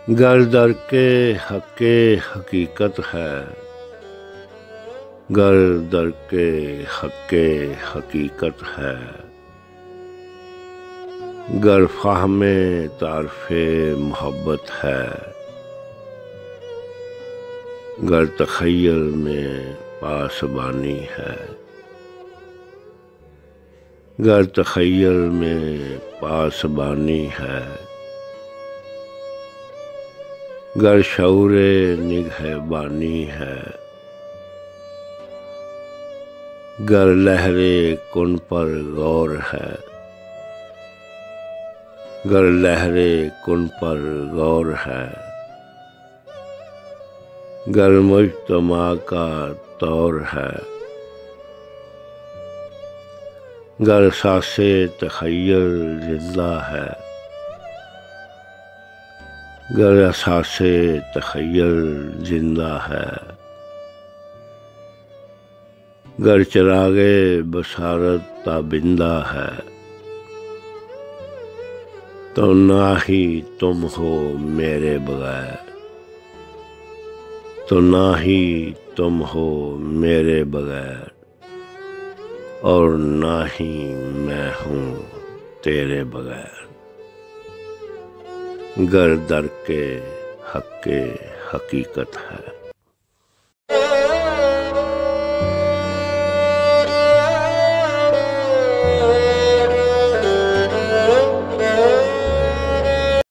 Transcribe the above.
गर दर के हक़े हकीकत है, गर दर के हक़े हकीकत है। गर फ़ाहमे तारफ़े मोहब्बत है, गर तख़य्युल में पासबानी है। गर तख़य्युल में पासबानी है, गर शऊरे निगहबानी है। गर लहरे कुन पर गौर है, गर लहरे कुन पर गौर है। गर मुज्तमा का तौर है, गर सासे तख़य्युल जिंदा है। गर असासे तख़य्युल जिंदा है, गर चिरागे बसारत ताबिंदा है। तो ना ही तुम हो मेरे बगैर, तो ना ही तुम हो मेरे बगैर, और ना ही मैं हूँ तेरे बगैर। गर दर के हक़े हकीकत है।